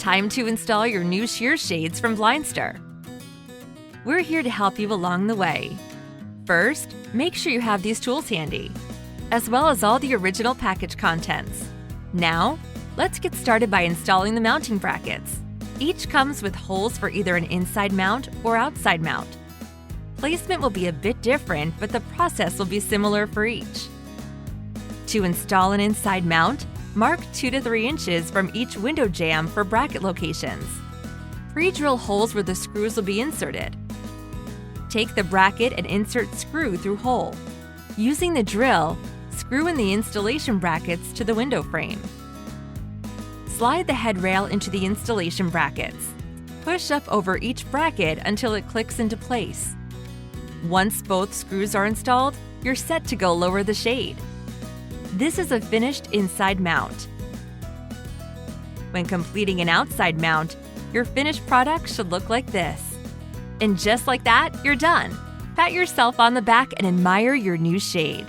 Time to install your new sheer shades from Blindster. We're here to help you along the way. First, make sure you have these tools handy, as well as all the original package contents. Now, let's get started by installing the mounting brackets. Each comes with holes for either an inside mount or outside mount. Placement will be a bit different, but the process will be similar for each. To install an inside mount, mark 2 to 3 inches from each window jamb for bracket locations. Pre-drill holes where the screws will be inserted. Take the bracket and insert screw through hole. Using the drill, screw in the installation brackets to the window frame. Slide the head rail into the installation brackets. Push up over each bracket until it clicks into place. Once both screws are installed, you're set to go lower the shade. This is a finished inside mount. When completing an outside mount, your finished product should look like this. And just like that, you're done. Pat yourself on the back and admire your new shade.